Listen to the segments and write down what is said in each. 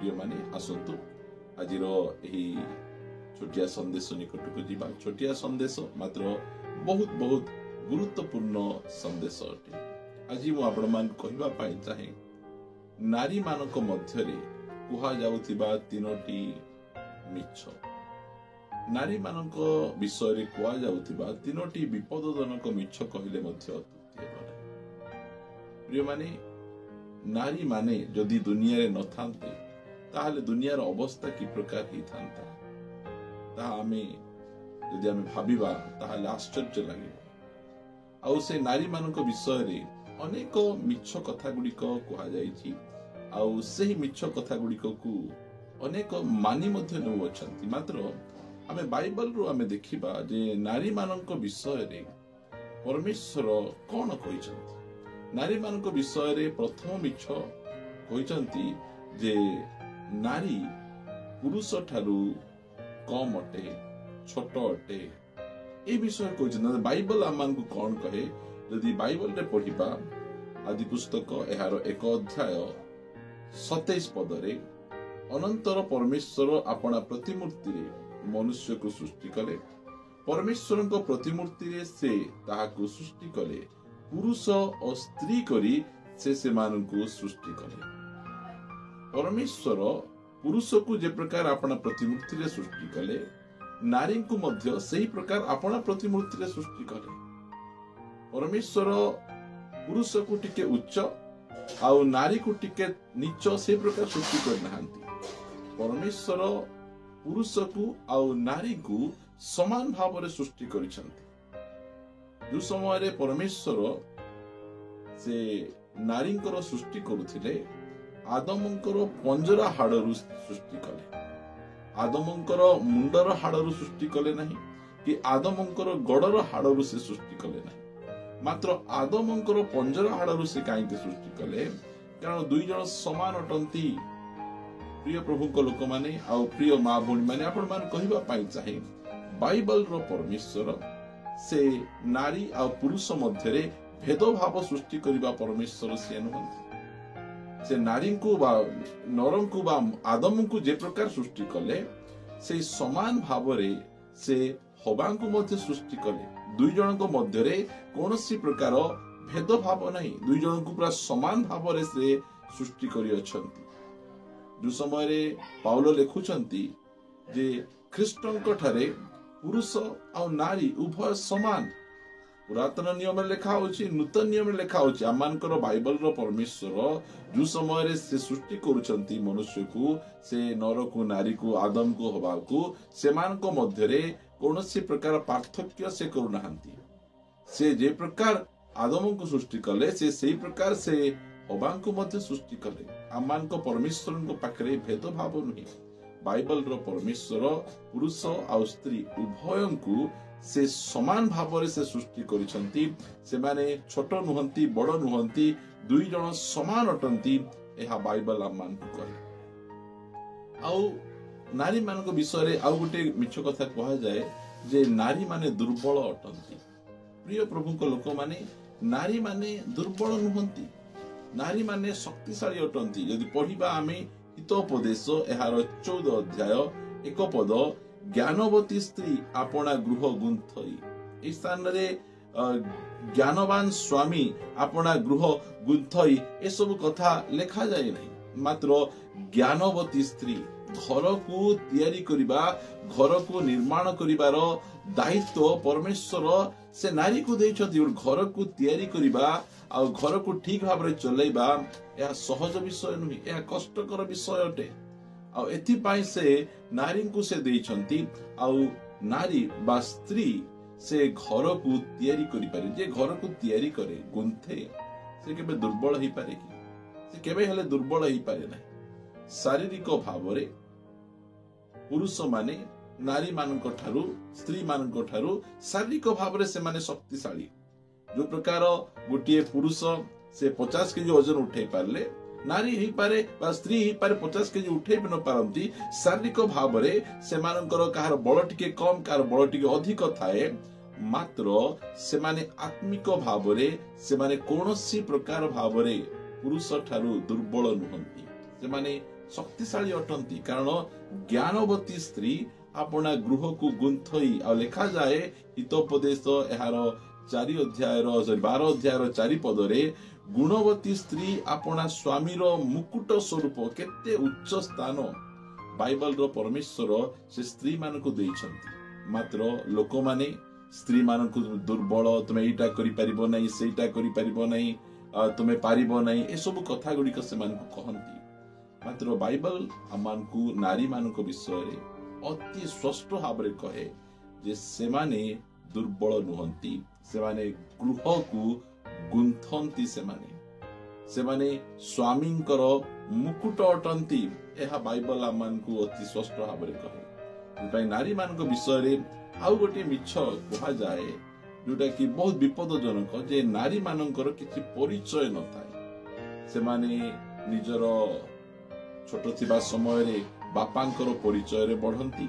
प्रिय माने आसतु आज छोटिया संदेश निकट को जीवा। छोटिया संदेश मात्र बहुत बहुत गुरुत्वपूर्ण संदेश अटे। आज मु आपण मान कहबा पाई चाहे नारी मानक मध्यरे कुहा जाउथिबा तीनोटी मिछ, नारी मानक विषय रे कुहा जाउथिबा तीनोटी विपदजनक मिछ कहिले मध्य अत्युक्ति हेबा। प्रिय माने नारी माने जदि दुनिया रे न थांते ताहले दुनियार अवस्था कि प्रकार ही थांता ताहा जदि आमे भाबिबा ताहले आश्चर्य लागिबो। आउ से नारी मानक विषय रे अनेक मिछ कथा गुड़िक कुहा जाइछि। आउ सेही मिछ कथा गुड़िक को अनेक मानी मध्य नउ अछंती। मात्र आमे बाइबल रो आमे देखिबा जे नारी मानक विषय रे परमेश्वर कोन कहिसंती। नारी मानक विषय रे प्रथम मिछ कहिसंती जे नारी पुरुष ठारू कम अटे, छोट अटे। ए विषय कहिसंती। बाइबल आमान को कोन कहे यदि बाइबल रे पढ़िबा आदि पुस्तक एहार 1 अध्याय 27 पद रे अनंतर परमेश्वर अपना प्रतिमूर्ति रे मनुष्य को सृष्टि कले। परमेश्वर को प्रतिमूर्ति रे से ताहाको सृष्टि कले, पुरुष और स्त्री करी से मान को सृष्टि कले। परमेश्वर पुरुष को जे प्रकार अपना प्रतिमूर्ति रे सृष्टि कले, नारी को मध्य सही प्रकार अपना प्रतिमूर्ति रे सृष्टि कले। परमेश्वर पुरुष को टिके उच्च आउ नारी को टिके नीच से प्रकार सृष्टि करनाहांती। परमेश्वर पुरुष को आउ नारी को समान भाव रे सृष्टि करिसंती। जो समय रे परमेश्वर से नारींकर सृष्टि करुथिले आदमंकर पंजरा हाड़रू सृष्टि कले। आदमंकर मुंडर हाड़रू सृष्टि कले नहीं कि आदमंकर गड़र हाड़रू से सृष्टि कले नहीं। मात्र आदमंकर पंजरा हाड़रू से कहीं सृष्टि कले कारण दुई जन समान अटंती। प्रिय प्रभु को लोक माने आउ प्रिय माँ भौणी माने आपण मान कहबा पाई चाहे बाइबल रो परमेश्वर से नारी आ पुरुष मध्य भेदभाव सृष्टि करबा परमेश्वर से नुहंती। से नारी को बा नरम को बा आदम को जे प्रकार सृष्टि कले से समान भाव रे से हवा को मध्य सृष्टि कले। दुई जन को मध्य रे कोनोसी प्रकार भेदभाव नहीं, दुई जन को पूरा समान भाव रे से सृष्टि करि अछंती। जो समय रे पाउलो लिखुचंती जे ख्रीष्टंक ठारे पुरुष और नारी उभय समान। पुरातन नियम में लिखा होची, नूतन नियम में लिखा होची। आमानकर बाइबल रो परमेश्वर जो समय रे से सृष्टि करूचंती मनुष्य को, से नर को नारी को आदम को हवा को, सेमान को मध्य रे कोनोसी प्रकार पार्थक्य से करूनाहांती। से जे प्रकार आदम को सृष्टि कले से सही प्रकार से हवा को मध्य सृष्टि कले। आमान को परमेश्वर को पाखरे भेदभाव नहीं। बाइबल रो परमेश्वर पुरुष और स्त्री उभय को से समान भाव रे से सृष्टि करिसंती। से माने छोट नुहंती, बड़ नुहंती, दुई जन समान अटंती। एहा बाइबल आमान को कहे। आउ नारी मान को विषय रे आउ गोटे मिछ कथा कहा जाए जे नारी माने दुर्बल अटंती। प्रिय प्रभु को लोक माने नारी माने दुर्बल नुहंती, नारी माने शक्तिशाली अटंती। यदि पढ़िबा आमे हितोपदेश एहार 14 अध्याय 1 पद, ज्ञानवती स्त्री अपना गृह गुंथई। इस स्थान रे ज्ञानवान स्वामी अपना गृह गुंथई ए सब कथा लिखा जाए नहीं। मात्र ज्ञानवती स्त्री घर को तैयारी करिबा, घर को निर्माण करिबार दायित्व परमेश्वर से नारी को देइछथि। घर को तैयारी करिबा आ घर को ठीक भाव रे चलैबा या सहज विषय नुहि, या कष्टकर विषय अटे। आ एथि पाई से नारी को से देइछंती। आ नारी बा स्त्री से घर को तैयारी करि पारे। जे घर को तैयारी करे गुंथे से केबे दुर्बल ही पारे कि? से केबे हेले दुर्बल ही पारे नहीं। शारीरिक भाव रे पुरुष माने नारी मानक ठारू, स्त्री मानक ठारू शारीरिक भाव रे से माने शक्तिशाली। जो प्रकार गोटे पुरुष से 50 केजी वजन उठे पारले, नारी ही पारे बा स्त्री ही पारे 50 केजी उठे भी न पारंती। शारीरिक भाव रे से मानकर कहार बल टिके कम, कहार बल टिके अधिक थाए। मात्र से माने आत्मिक भाव रे से माने कोनोसी प्रकार भाव रे पुरुष ठारू दुर्बल नुहंती। से माने शक्तिशाली अटंती कारण ज्ञानवती स्त्री अपना गृह को गुंथई आ लिखा जाए हितोपदेश यार 4 अध्याय 12 अध्याय 4 पदरे गुणवती स्त्री अपना स्वामी मुकुट स्वरूप केते उच्च स्थान बाइबल रो परमेश्वर से स्त्री मान को मात्र लोक माने स्त्री मान को दुर्बल तुम्हें एटा करि परिबो नहीं सेटा करि परिबो नहीं तुम्हें पारिबो नहीं ए सब कथा गुडी से मान को कहंती मात्र बाइबल आमान को नारी मान को विषय रे अति स्पष्ट भाव कहे जे से माने दुर्बल नुहंती से माने गृह को गुंथंती से माने स्वामींकर मुकुट अटंती यह बाइबल आमान को अति स्पष्ट भाव कहे नारी मान विषय रे आउ गोटे मिछ कहा जाए जोटा कि बहुत विपदजनक जे नारी मानकर किसी परिचय न थाए से माने निजर छोट थिबा समय रे बापांकर परिचय रे बढ़ंती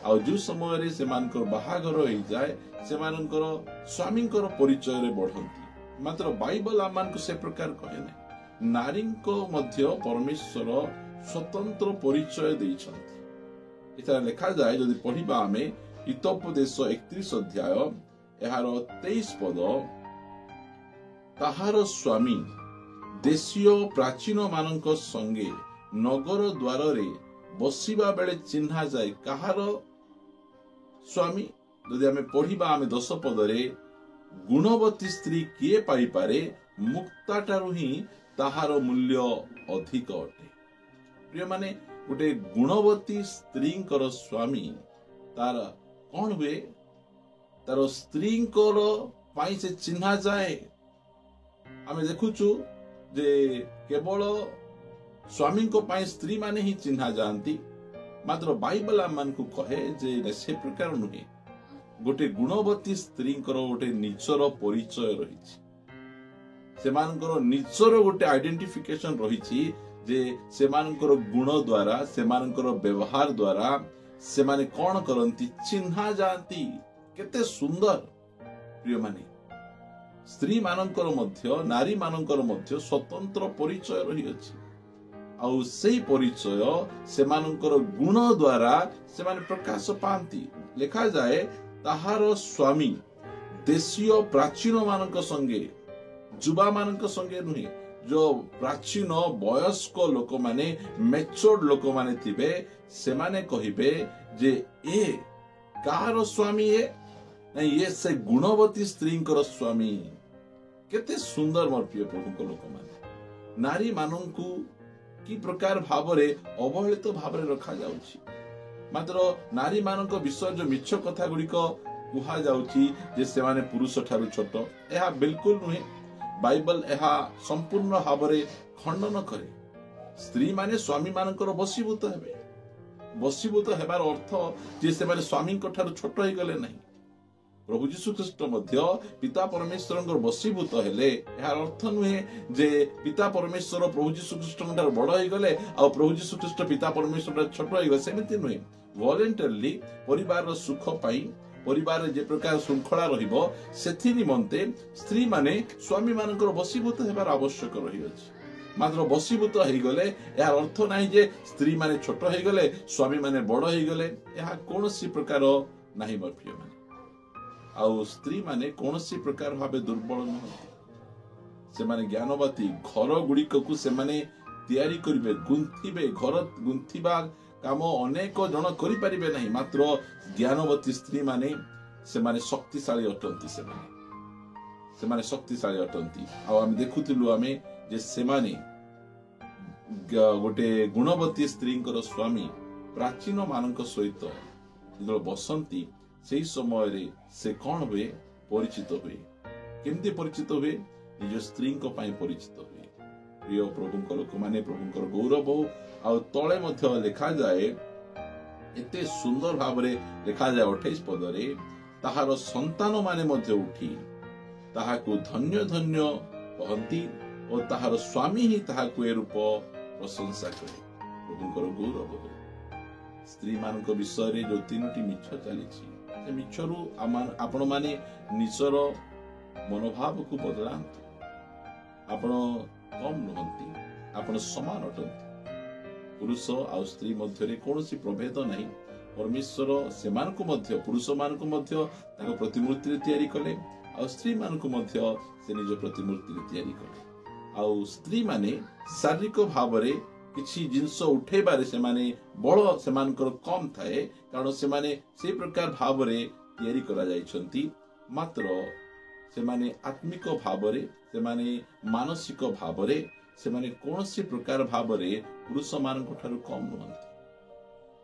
आ जो समय रे से मानकर बाहागर हो जाए से मानकर स्वामींकर परिचय रे बढ़ंती मात्र बाइबल आमान को से प्रकार कहे ना नारी को मध्य परमेश्वर स्वतंत्र परिचय देइछंती इता लिखा जाए जदि पढ़िबा आमे हितोपदेश 31 अध्याय यार 23 पद ताहार स्वामी देशीय प्राचीन मानक संगे नगर द्वार रे बसिबा बेले चिन्हा जाए कहार स्वामी जदि आमे पढ़िबा आमे 10 पदरे गुणवती स्त्री किए पाई पारे मुक्ताटारु ही ताहार मूल्य अधिक अटे प्रिय माने गोटे गुणवती स्त्री स्वामी तार कौन हुए तार स्त्री से चिन्हा जाए आमे देखुचु जे केवल स्वामी को पाई स्त्री माने ही चिन्हा जानती मात्र बाइबल आमान को कहे जे से प्रकार नुहे गोटे गुणवती स्त्री गोटे निजर परिचय रही निजर गोटे आइडेंटिफिकेशन रही जे सेमानकर गुण द्वारा सेमानकर व्यवहार द्वारा से माने कौन करती चिन्हा जानती केते सुंदर प्रिय माने स्त्री मानकर मध्य नारी मानकर मध्य स्वतंत्र परिचय रही अछि आउ सेही परिचय सेमानकर गुण द्वारा से माने प्रकाश पांती लिखा जाए ताहार स्वामी देशीय प्राचीन मानक संगे जुबा मानक संगे नुहे जो प्राचीन वयस्क लोक माने मैच्योर्ड लोक माने थिबे से माने कहिबे जे ए कार स्वामी है नहीं ये से गुणवती स्त्री स्वामी केते सुंदर मोर प्रिय प्रभु को लोक माने नारी माननकु की प्रकार भावरे अवहेलित भावरे रखा जाउची मात्र नारी मानक विषय जो मिछ कथा गुडी को कुहा जाउची जे से माने पुरुष ठारू छोट एहा बिल्कुल नुहे बाइबल एहा संपूर्ण भावरे खंडन करे स्त्री माने स्वामी मानकर बसीभूत हेबे बसीभूत हेबार अर्थ जे से माने स्वामी को ठारू छोट होई गले नहीं प्रभु यीशु ख्रीष्ट मध्य पिता परमेश्वरंकर बसीभूत हेले यार अर्थ नुहे जे पिता परमेश्वर प्रभु यीशु ख्रीष्ट ठारू बड़ होई गले आ प्रभु यीशु ख्रीष्ट पिता परमेश्वर छोट होई गले सेमिति नुहे वॉलंटरली परिवार रो सुख पाई परिवार जे प्रकार श्रृंखला रहिबो सेथि निमंते स्त्री माने स्वामी मानकर बसीभूत हेबार आवश्यक रही अछि मात्र बसीभूत हेई गले यार अर्थ नाही जे स्त्री माने छोट हेई गले स्वामी माने बड़ हेई गले या कोनोसी प्रकार नाही मोर प्रिय माने आउ स्त्री माने कोनोसी प्रकार भाबे दुर्बल नहंती से माने ज्ञानवती घर गुड़िक को से माने तैयारी करिवे गुंथिबे घर गुंथिबा काम अनेक जन करि परिबे नहीं मात्र ज्ञानवती स्त्री माने से माने शक्तिशाली अटंती से माने शक्तिशाली अटंती आ हम देखुतिलु आमे जे से माने गोटे गुणवती स्त्री स्वामी प्राचीन मानक सहित जो बसंती से समय रे से कौन हुए परिचित हुए केमती परिचित हुए निज स्त्री परिचित हुए प्रिय प्रभु लोक माने प्रभु गौरव आ तले मध्य लिखा जाए एते सुंदर भाव लिखा जाए 28 पदरे ताहार संतान माने मध्य उठी ताहाकु धन्य धन्य कहंती और ताहार स्वामी ही ताहाकु ए रूप प्रशंसा करे प्रभुଙ୍କର गौरव हो स्त्री मानक विषय रे जो तीनोटी मिछ चली से मिछरु आपण माने निजर मनोभाव को बदलांतु आपण कम नुहंती आपण समान अटंती पुरुष आ स्त्री मध्य कौन प्रभेद नहीं। परमेश्वर से पुरुष मानक प्रतिमूर्ति तैयारी कले आ स्त्री मानक से निज प्रतिमूर्ति तैयारी कले। आ स्त्री माने शारीरिक भाव में किसी जिनस उठेबारे से बल से कम थाए, कारण से प्रकार भाव में तैयारी करा जाइछंती। मात्र से आत्मिक भाव में मानसिक भाव में कौन प्रकार भाव में पुरुष मान कम नुहंती।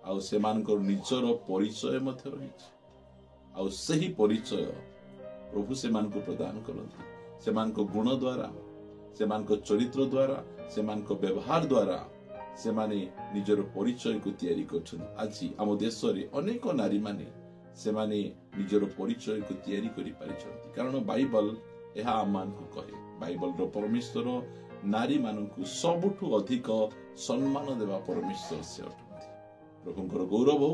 आउ से निजर परिचय रही सही परिचय प्रभु से प्रदान करती। से गुण द्वारा, से चरित्र द्वारा, से व्यवहार द्वारा से निजर परिचय को तैयारी कर। आज आम देश में अनेक नारी माने से निजर परिचय को तैयारी करि पारिछंती, कारण बाइबल यह आम को कहे। बाइबल परमेश्वर नारी मानू सबुठु अधिक सम्मान देवा परमेश्वर से अटंती। प्रभुंकर गौरव हो।